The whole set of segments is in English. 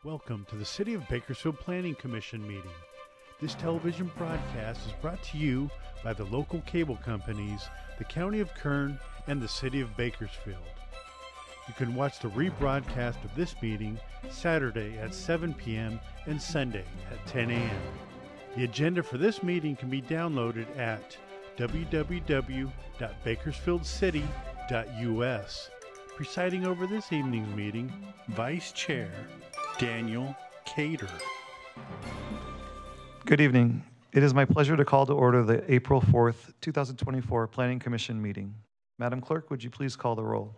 Welcome to the City of Bakersfield Planning Commission meeting. This television broadcast is brought to you by the local cable companies, the County of Kern, and the City of Bakersfield. You can watch the rebroadcast of this meeting Saturday at 7 p.m. and Sunday at 10 a.m. The agenda for this meeting can be downloaded at www.bakersfieldcity.us. Presiding over this evening's meeting, Vice Chair Daniel Cater. Good evening. It is my pleasure to call to order the April 4th, 2024 Planning Commission meeting. Madam Clerk, would you please call the roll?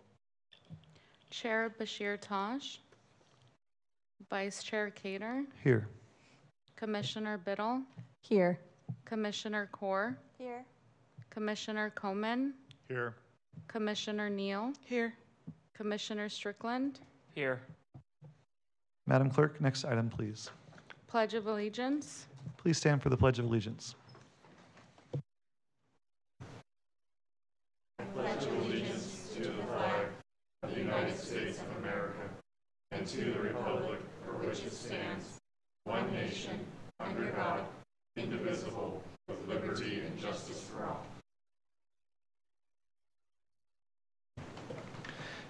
Chair Bashir Tosh, Vice Chair Cater, Here. Commissioner Biddle, Here. Commissioner Kaur, Here. Commissioner Komen, Here. Commissioner Neal, Here. Commissioner Strickland, Here. Madam Clerk, next item, please. Pledge of Allegiance. Please stand for the Pledge of Allegiance.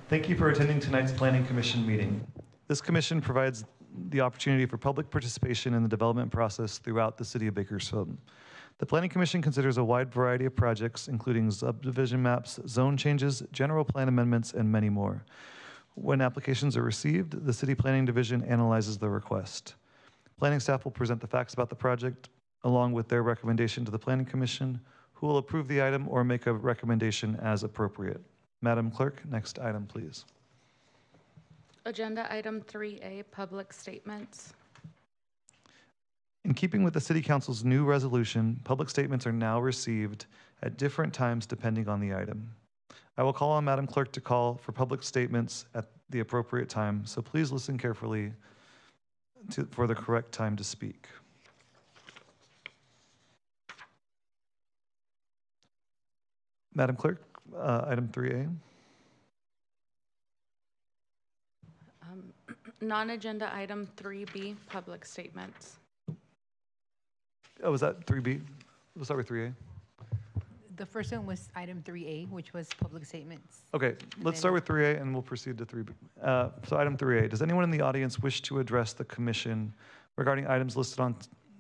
Thank you for attending tonight's Planning Commission meeting. This commission provides the opportunity for public participation in the development process throughout the City of Bakersfield. The Planning Commission considers a wide variety of projects, including subdivision maps, zone changes, general plan amendments, and many more. When applications are received, the City Planning Division analyzes the request. Planning staff will present the facts about the project along with their recommendation to the Planning Commission, who will approve the item or make a recommendation as appropriate. Madam Clerk, next item, please. Agenda Item 3A, Public Statements. In keeping with the City Council's new resolution, public statements are now received at different times depending on the item. I will call on Madam Clerk to call for public statements at the appropriate time, so please listen carefully for the correct time to speak. Madam Clerk, item 3A. Non-agenda Item 3B, Public Statements. Oh, was that 3B? We'll start with 3A. The first one was item 3A, which was public statements. Okay, let's start with 3A and we'll proceed to 3B. So item 3A, does anyone in the audience wish to address the commission regarding items listed on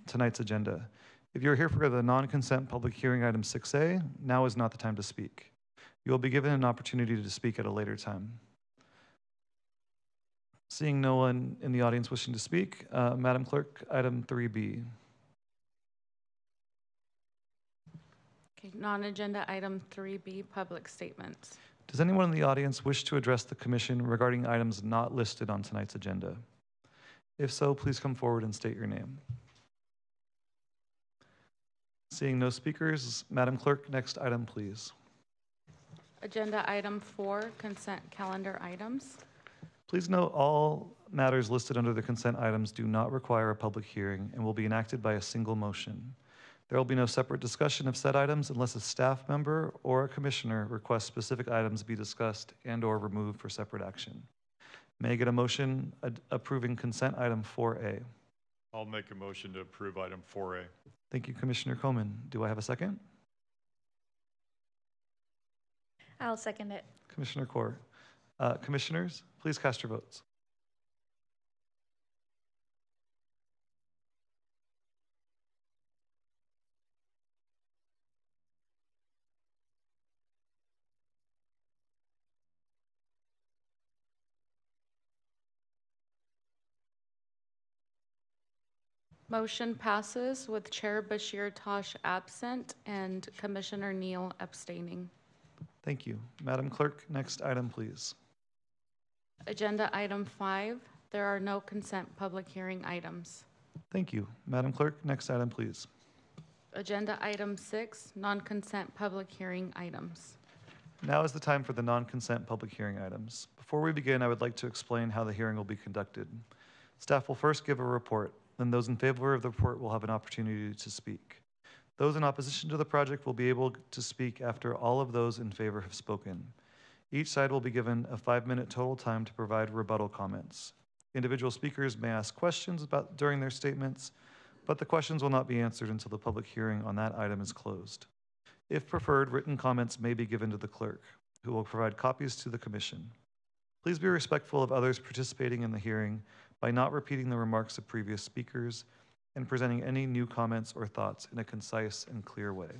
tonight's agenda? If you're here for the non-consent public hearing item 6A, now is not the time to speak. You will be given an opportunity to speak at a later time. Seeing no one in the audience wishing to speak, Madam Clerk, item 3B. Okay, non-agenda Item 3B, Public Statements. Does anyone in the audience wish to address the commission regarding items not listed on tonight's agenda? If so, please come forward and state your name. Seeing no speakers, Madam Clerk, next item, please. Agenda Item 4, Consent Calendar Items. Please note all matters listed under the consent items do not require a public hearing and will be enacted by a single motion. There will be no separate discussion of said items unless a staff member or a commissioner requests specific items be discussed and/or removed for separate action. May I get a motion approving consent item 4A? I'll make a motion to approve item 4A. Thank you, Commissioner Komen. Do I have a second? I'll second it. Commissioner Kaur. Commissioners, please cast your votes. Motion passes with Chair Bashir Tosh absent and Commissioner Neal abstaining. Thank you. Madam Clerk, next item, please. Agenda Item 5, there are no consent public hearing items. Thank you. Madam Clerk, next item, please. Agenda Item 6, non-consent public hearing items. Now is the time for the non-consent public hearing items. Before we begin, I would like to explain how the hearing will be conducted. Staff will first give a report, then those in favor of the report will have an opportunity to speak. Those in opposition to the project will be able to speak after all of those in favor have spoken. Each side will be given a 5-minute total time to provide rebuttal comments. Individual speakers may ask questions during their statements, but the questions will not be answered until the public hearing on that item is closed. If preferred, written comments may be given to the clerk, who will provide copies to the commission. Please be respectful of others participating in the hearing by not repeating the remarks of previous speakers and presenting any new comments or thoughts in a concise and clear way.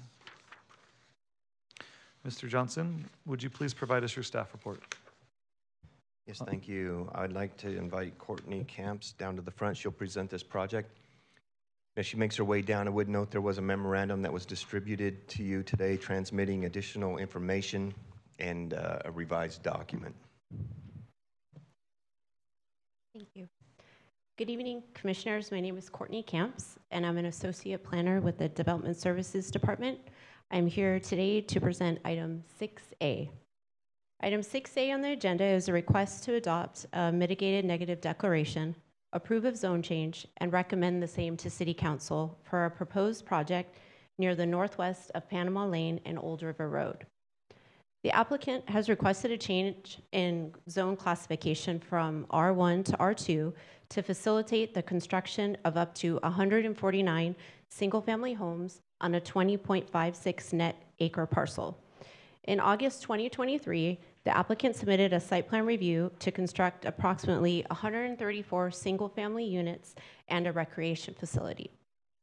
Mr. Johnson, would you please provide us your staff report? Yes, thank you. I'd like to invite Courtney Camps down to the front. She'll present this project. As she makes her way down, I would note there was a memorandum that was distributed to you today transmitting additional information and a revised document. Thank you. Good evening, Commissioners. My name is Courtney Camps, and I'm an Associate Planner with the Development Services Department. I'm here today to present item 6A. Item 6A on the agenda is a request to adopt a mitigated negative declaration, approve of zone change, and recommend the same to City Council for a proposed project near the northwest of Panama Lane and Old River Road. The applicant has requested a change in zone classification from R1 to R2 to facilitate the construction of up to 149 single-family homes on a 20.56 net acre parcel. In August 2023, the applicant submitted a site plan review to construct approximately 134 single-family units and a recreation facility.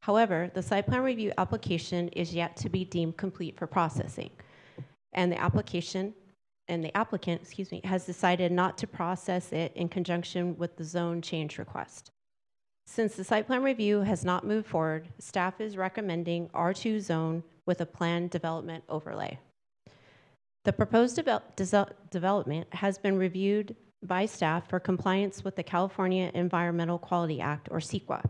However, the site plan review application is yet to be deemed complete for processing, and the applicant, has decided not to process it in conjunction with the zone change request. Since the site plan review has not moved forward, staff is recommending R2 zone with a planned development overlay. The proposed development has been reviewed by staff for compliance with the California Environmental Quality Act, or CEQA.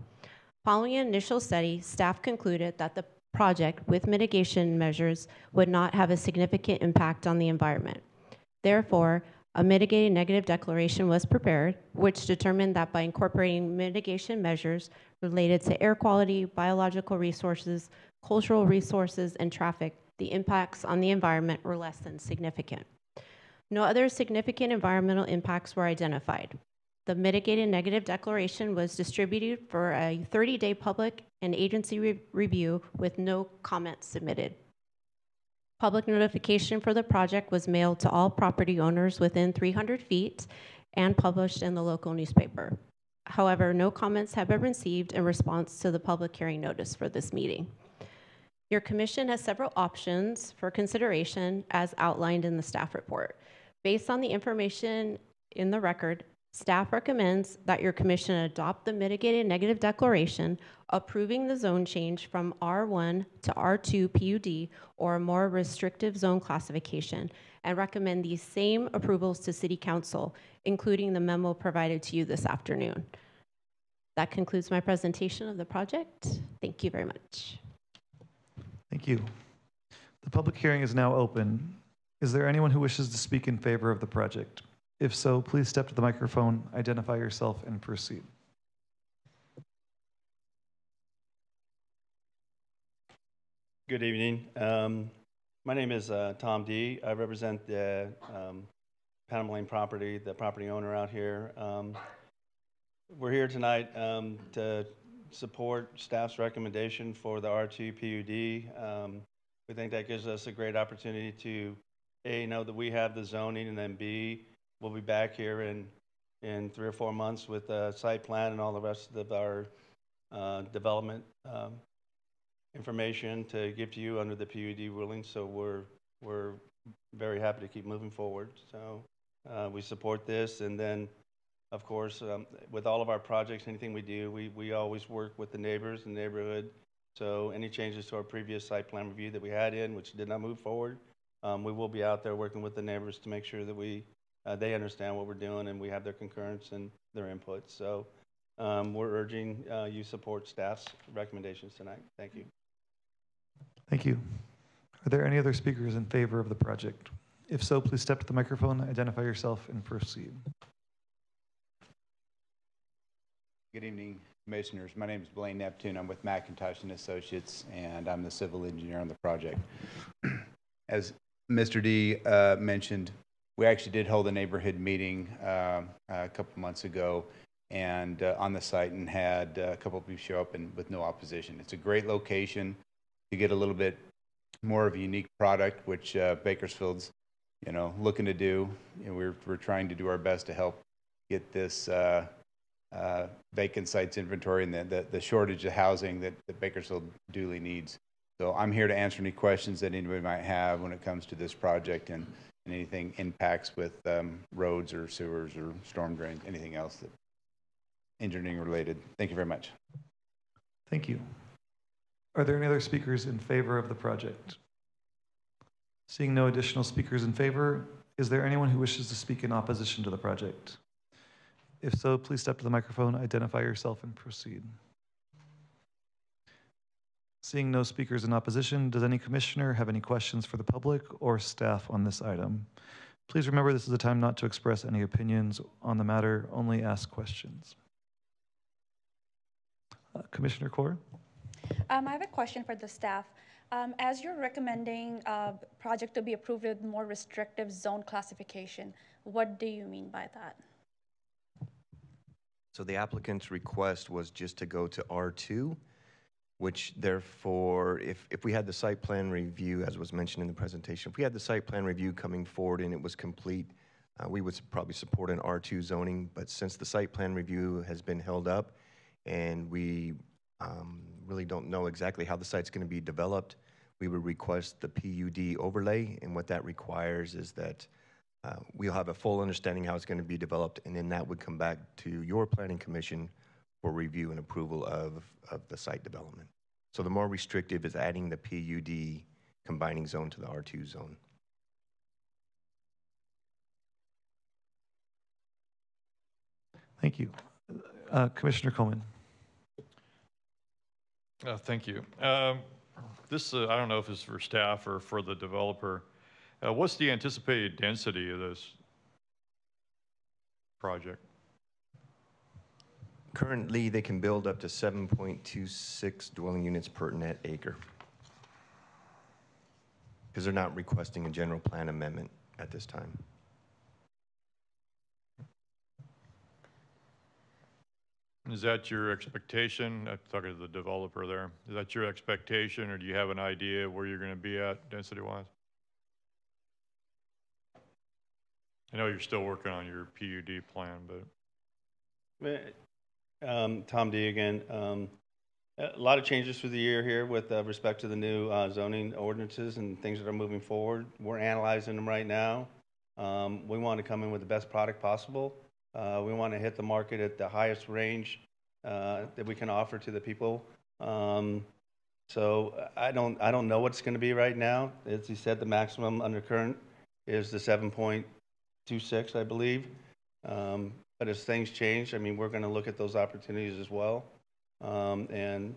Following an initial study, staff concluded that the project with mitigation measures would not have a significant impact on the environment. Therefore, a mitigated negative declaration was prepared, which determined that by incorporating mitigation measures related to air quality, biological resources, cultural resources, and traffic, the impacts on the environment were less than significant. No other significant environmental impacts were identified. The mitigated negative declaration was distributed for a 30-day public and agency review with no comments submitted. Public notification for the project was mailed to all property owners within 300 feet and published in the local newspaper. However, no comments have been received in response to the public hearing notice for this meeting. Your commission has several options for consideration as outlined in the staff report. Based on the information in the record, staff recommends that your commission adopt the mitigated negative declaration, approving the zone change from R1 to R2 PUD or a more restrictive zone classification, and recommend these same approvals to City Council, including the memo provided to you this afternoon. That concludes my presentation of the project. Thank you very much. Thank you. The public hearing is now open. Is there anyone who wishes to speak in favor of the project? If so, please step to the microphone, identify yourself, and proceed. Good evening. My name is Tom D. I represent the Panama Lane property, the property owner out here. We're here tonight to support staff's recommendation for the R2 PUD. We think that gives us a great opportunity to A, know that we have the zoning, and then B, we'll be back here in 3 or 4 months with a site plan and all the rest of our development information to give to you under the PUD ruling. So we're very happy to keep moving forward. So we support this, and then of course with all of our projects, anything we do, we always work with the neighbors and the neighborhood. So any changes to our previous site plan review that we had in, which did not move forward, we will be out there working with the neighbors to make sure that they understand what we're doing and we have their concurrence and their input. So we're urging you support staff's recommendations tonight. Thank you. Thank you. Are there any other speakers in favor of the project? If so, please step to the microphone, identify yourself, and proceed. Good evening, Commissioners. My name is Blaine Neptune. I'm with McIntosh and Associates, and I'm the civil engineer on the project. As Mr. D mentioned, we actually did hold a neighborhood meeting a couple months ago, and on the site, and had a couple of people show up and with no opposition. It's a great location to get a little bit more of a unique product, which Bakersfield's, looking to do. We're trying to do our best to help get this vacant sites inventory and the shortage of housing that Bakersfield duly needs. So I'm here to answer any questions that anybody might have when it comes to this project and anything impacts with roads or sewers or storm drains, anything else that engineering related. Thank you very much. Thank you. Are there any other speakers in favor of the project? Seeing no additional speakers in favor, is there anyone who wishes to speak in opposition to the project? If so, please step to the microphone, identify yourself, and proceed. Seeing no speakers in opposition, does any commissioner have any questions for the public or staff on this item? Please remember this is a time not to express any opinions on the matter, only ask questions. Commissioner Kaur? I have a question for the staff. As you're recommending a project to be approved with more restrictive zone classification, what do you mean by that? So the applicant's request was just to go to R2, which therefore, if we had the site plan review, as was mentioned in the presentation, if we had the site plan review coming forward and it was complete, we would probably support an R2 zoning. But since the site plan review has been held up and we really don't know exactly how the site's going to be developed, we would request the PUD overlay. And what that requires is that we'll have a full understanding how it's going to be developed, and then that would come back to your planning commission for review and approval of the site development. So the more restrictive is adding the PUD combining zone to the R2 zone. Thank you. Commissioner Coleman. Thank you. This, I don't know if it's for staff or for the developer. What's the anticipated density of this project? Currently, they can build up to 7.26 dwelling units per net acre, because they're not requesting a general plan amendment at this time. Is that your expectation? I'm talking to the developer there. Is that your expectation, or do you have an idea where you're going to be at density-wise? I know you're still working on your PUD plan, but... Tom D. again. A lot of changes through the year here with respect to the new zoning ordinances and things that are moving forward. We're analyzing them right now. We want to come in with the best product possible. We want to hit the market at the highest range that we can offer to the people. So I don't know what it's going to be right now. As you said, the maximum undercurrent is the 7.26, I believe. But as things change, I mean, we're going to look at those opportunities as well. And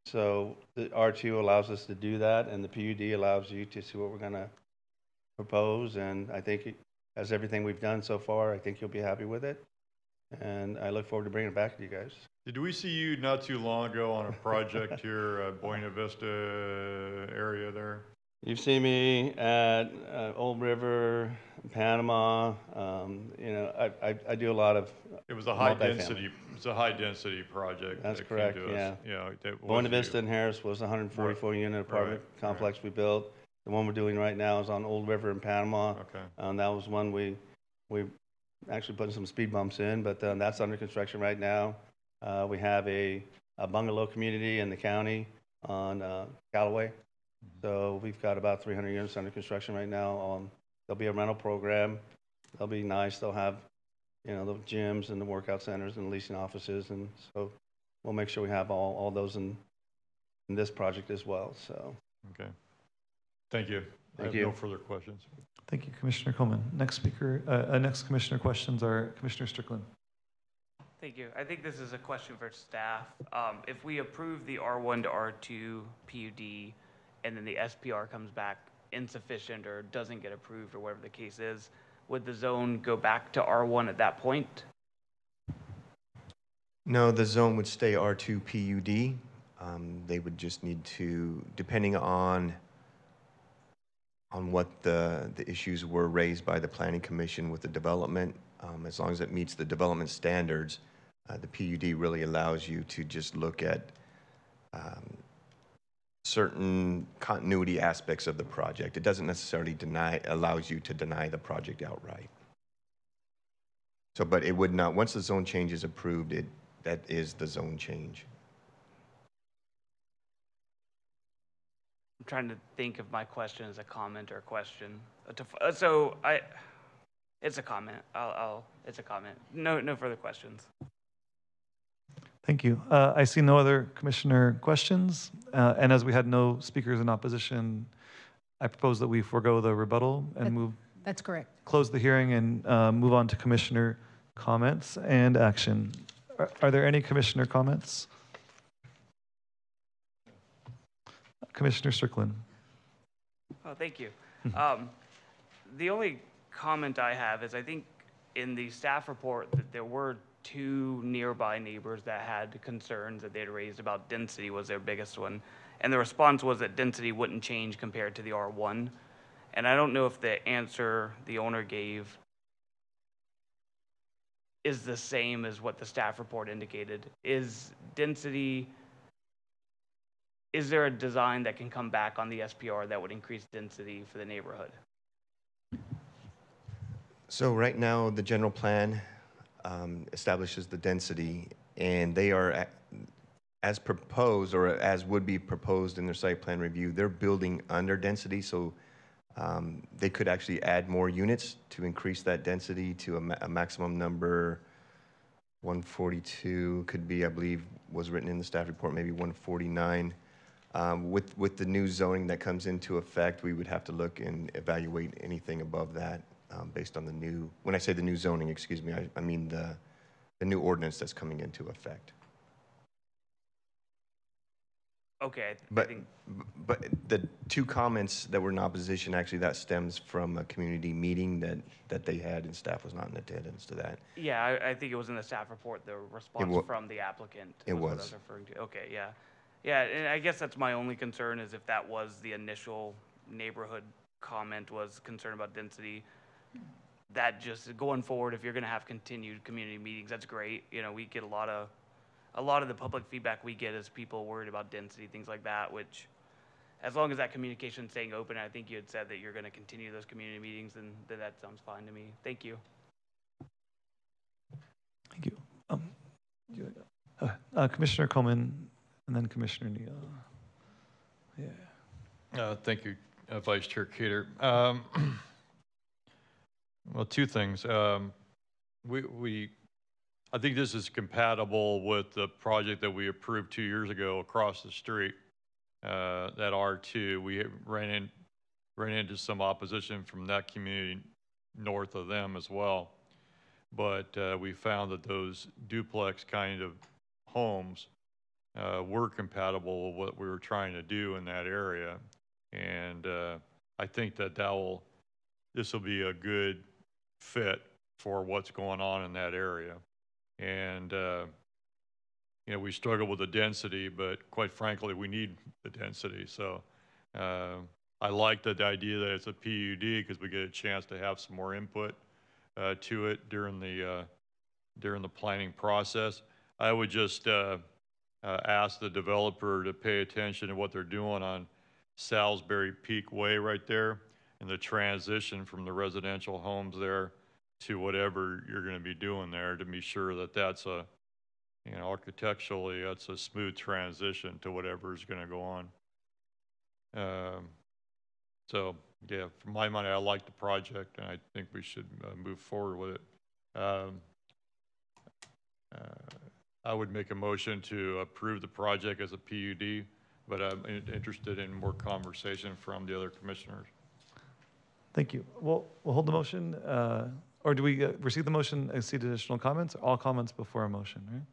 so the R2 allows us to do that, and the PUD allows you to see what we're going to propose. And I think, as everything we've done so far, I think you'll be happy with it. And I look forward to bringing it back to you guys. Did we see you not too long ago on a project here, Buena Vista area there? You've seen me at Old River, Panama. You know, I do a lot of. It was a high density. It's a high density project. That's that correct. Came to Yeah. us. Yeah. That Buena Vista and Harris was a 144 unit apartment complex we built. The one we're doing right now is on Old River in Panama. Okay. That was one we actually putting some speed bumps in, but that's under construction right now. We have a bungalow community in the county on Callaway. So we've got about 300 units under construction right now. There'll be a rental program. They'll be nice. They'll have, you know, the gyms and the workout centers and leasing offices, and so we'll make sure we have all those in this project as well. So. Okay. Thank you. Thank I have you. no further questions. Thank you, Commissioner Coleman. Next speaker, next commissioner questions are Commissioner Strickland. Thank you. I think this is a question for staff. If we approve the R1 to R2 PUD and then the SPR comes back insufficient or doesn't get approved or whatever the case is, would the zone go back to R1 at that point? No, the zone would stay R2 PUD. They would just need to, depending on what the issues were raised by the Planning Commission with the development, as long as it meets the development standards, The PUD really allows you to just look at certain continuity aspects of the project. It doesn't necessarily allows you to deny the project outright. So, but it would not, once the zone change is approved, that is the zone change. I'm trying to think if my question is a comment or a question. It's a comment. It's a comment. No further questions. Thank you. I see no other commissioner questions. And as we had no speakers in opposition, I propose that we forego the rebuttal and That's correct. close the hearing and move on to commissioner comments and action. Are there any commissioner comments? Commissioner Strickland. Oh, thank you. The only comment I have is I think in the staff report that there were 2 nearby neighbors that had concerns that they had raised about density was their biggest one. And the response was that density wouldn't change compared to the R1. And I don't know if the answer the owner gave is the same as what the staff report indicated. Is there a design that can come back on the SPR that would increase density for the neighborhood? So right now, the general plan establishes the density, and they are, as proposed or as would be proposed in their site plan review, they're building under density, so they could actually add more units to increase that density to a maximum number. 142 could be, I believe, was written in the staff report, maybe 149. With the new zoning that comes into effect, we would have to look and evaluate anything above that based on the new, when I say the new zoning, excuse me, I mean the new ordinance that's coming into effect. Okay. But the 2 comments that were in opposition, actually that stems from a community meeting that they had, and staff was not in attendance to that. Yeah, I think it was in the staff report, the response from the applicant. It was. What I was referring to. Okay, yeah. Yeah, and I guess that's my only concern is if that was the initial neighborhood comment was concern about density, that just going forward, if you're going to have continued community meetings, that's great. You know, we get a lot of the public feedback we get is people worried about density, things like that, which as long as that communication is staying open, I think you had said that you're going to continue those community meetings, and that sounds fine to me. Thank you. Thank you. Commissioner Coleman, and then Commissioner Neal. Yeah. Thank you, Vice Chair Cater. Well, 2 things. I think this is compatible with the project that we approved 2 years ago across the street, that R2. We ran into some opposition from that community north of them as well. But we found that those duplex kind of homes were compatible with what we were trying to do in that area. And I think that this will be a good fit for what's going on in that area. And, you know, we struggle with the density, but quite frankly, we need the density. So I like the idea that it's a PUD because we get a chance to have some more input to it during the planning process. I would just ask the developer to pay attention to what they're doing on Salisbury Peak Way right there, and the transition from the residential homes there to whatever you're going to be doing there, to be sure that that's architecturally, that's a smooth transition to whatever is going to go on. So, yeah, for my money, I like the project, and I think we should move forward with it. I would make a motion to approve the project as a PUD, but I'm interested in more conversation from the other commissioners. Thank you. We'll hold the motion, or do we receive the motion and see additional comments? All comments before a motion, right?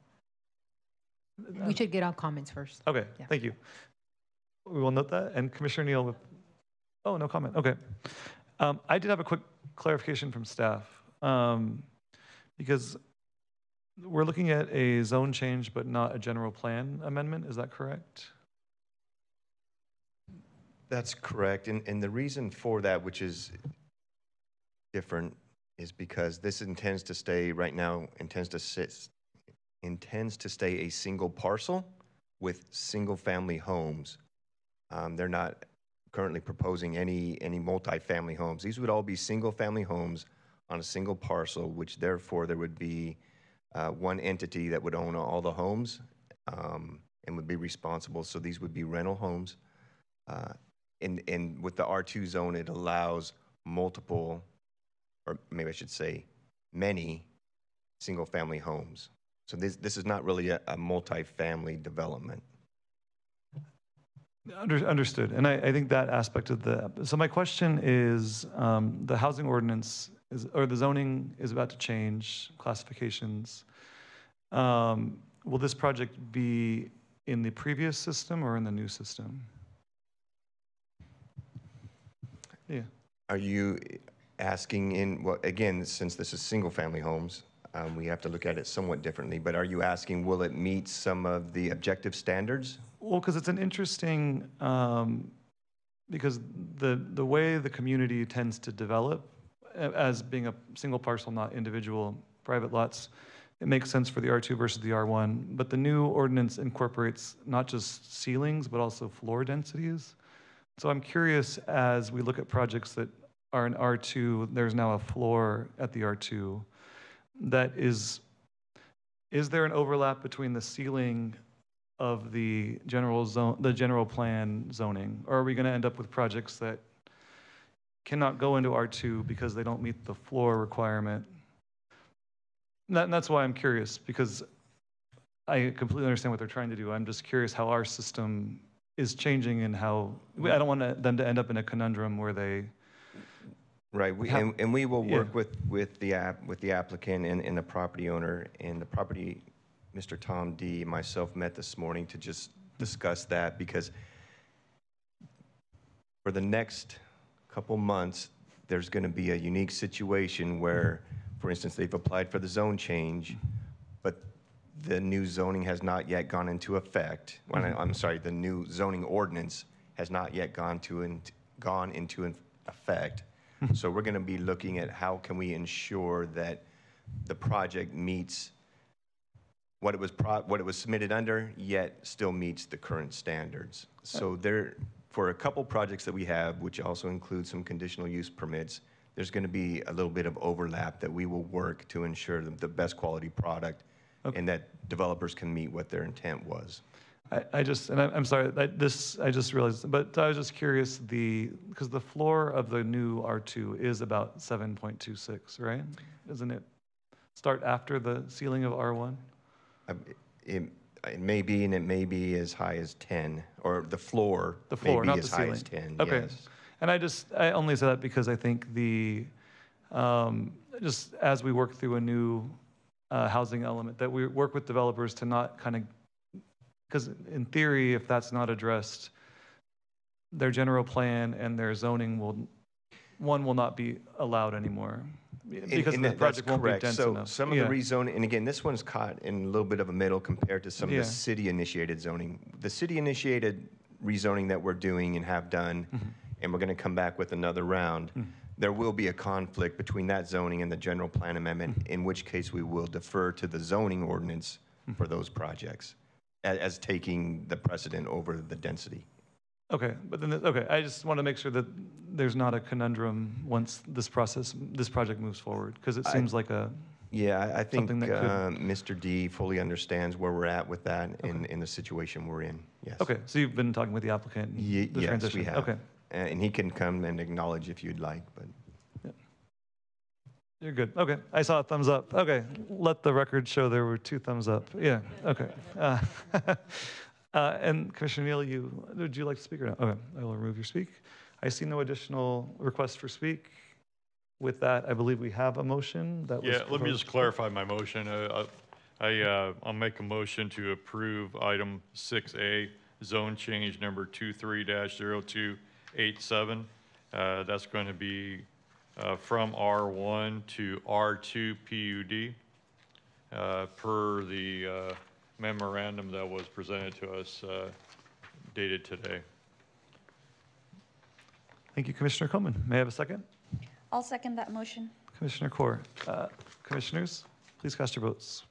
We should get all comments first. Okay, Yeah. Thank you. We will note that. And Commissioner Neal with, oh, no comment. Okay. I did have a quick clarification from staff, because we're looking at a zone change, but not a general plan amendment. Is that correct? That's correct. And the reason for that, which is different, is because this intends to stay right now, intends to sit intends to stay a single parcel with single-family homes. They're not currently proposing any multifamily homes. These would all be single-family homes on a single parcel, which therefore there would be one entity that would own all the homes and would be responsible. So these would be rental homes. And with the R2 zone, it allows multiple, or maybe I should say many, single-family homes. So this is not really a multifamily development. Understood. And I think that aspect of so my question is, the housing ordinance or the zoning is about to change classifications. Will this project be in the previous system or in the new system? Yeah. Are you asking well, again, since this is single-family homes, we have to look at it somewhat differently, but are you asking, will it meet some of the objective standards? Well, because it's an interesting, because the way the community tends to develop as being a single parcel, not individual private lots, it makes sense for the R2 versus the R1, but the new ordinance incorporates not just ceilings, but also floor densities. So I'm curious, as we look at projects that are in R2, there's now a floor at the R2. That is there an overlap between the ceiling of the general plan zoning, or are we going to end up with projects that cannot go into R2 because they don't meet the floor requirement? And that's why I'm curious, because I completely understand what they're trying to do. I'm just curious how our system is changing and how I don't want them to end up in a conundrum where they. Right, and we will work with the applicant and the property owner, and the property, Mr. Tom D. and myself met this morning to just discuss that, because for the next couple months, there's going to be a unique situation where, for instance, they've applied for the zone change, but the new zoning has not yet gone into effect. I'm sorry, the new zoning ordinance has not yet gone into effect. So we're going to be looking at how can we ensure that the project meets what it was submitted under, yet still meets the current standards. So for a couple projects that we have, which also include some conditional use permits, there's going to be a little bit of overlap that we will work to ensure the best quality product and that developers can meet what their intent was. I'm sorry, I just realized, but I was just curious, because the floor of the new R2 is about 7.26, right? Doesn't it start after the ceiling of R1? It may be, and it may be as high as 10, or the floor may be not as the high ceiling. as 10, Okay. yes. And I only say that because I think just as we work through a new housing element, that we work with developers to not kind of, because in theory, if that's not addressed, their general plan and their zoning will not be allowed anymore. Because the project won't be dense enough. Some of the rezoning, and again, this one's caught in a little bit of a middle compared to some of the city-initiated zoning. The city-initiated rezoning that we're doing and have done, and we're going to come back with another round, there will be a conflict between that zoning and the general plan amendment, in which case we will defer to the zoning ordinance for those projects as taking the precedent over the density. Okay, but then, I just want to make sure that there's not a conundrum once this project moves forward, because it seems like a. Yeah, I think that Mr. D fully understands where we're at with that in the situation we're in, yes. Okay, so you've been talking with the applicant? Yes, transition. we have. Okay. And he can come and acknowledge if you'd like, but. Yeah. You're good. Okay, I saw a thumbs up. Okay, let the record show there were 2 thumbs up. Yeah, okay. And Commissioner Neal, would you like to speak or no? Okay, I will remove your speak. I see no additional requests for speak. With that, I believe we have a motion that was let me just clarify my motion. I'll make a motion to approve item 6A, zone change number 23-0287. That's going to be from R1 to R2 PUD per the memorandum that was presented to us dated today. Thank you, Commissioner Coleman. May I have a second? I'll second that motion. Commissioner Core. Commissioners, please cast your votes.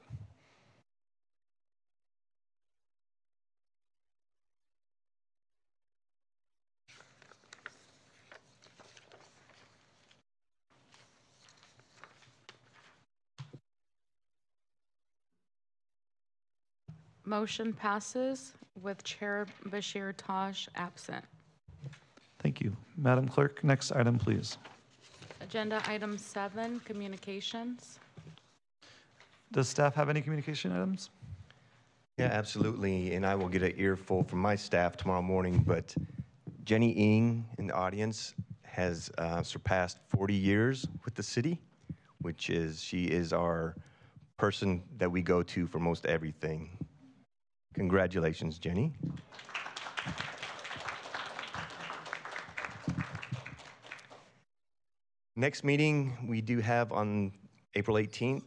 Motion passes with Chair Bashir Tosh absent. Thank you. Madam Clerk, next item, please. Agenda item 7, communications. Does staff have any communication items? Yeah, absolutely. And I will get an earful from my staff tomorrow morning. But Jenny Ng in the audience has surpassed 40 years with the city, which is, she is our person that we go to for most everything. Congratulations, Jenny. Next meeting we do have on April 18th.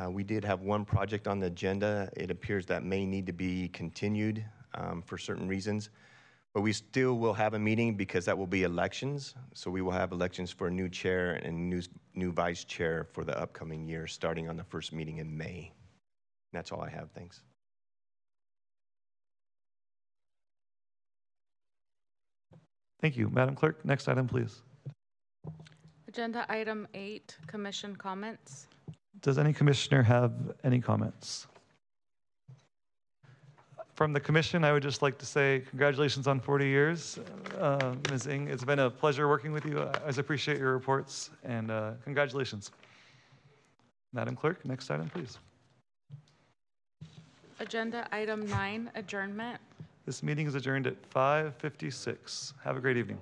We did have one project on the agenda. It appears that may need to be continued for certain reasons, but we still will have a meeting because that will be elections. So we will have elections for a new chair and new vice chair for the upcoming year, starting on the first meeting in May. That's all I have. Thanks. Thank you. Madam Clerk, next item, please. Agenda item 8, commission comments. Does any commissioner have any comments? From the commission, I would just like to say congratulations on 40 years. Ms. Ng, it's been a pleasure working with you. I always appreciate your reports, and congratulations. Madam Clerk, next item, please. Agenda item 9, adjournment. This meeting is adjourned at 5:56. Have a great evening.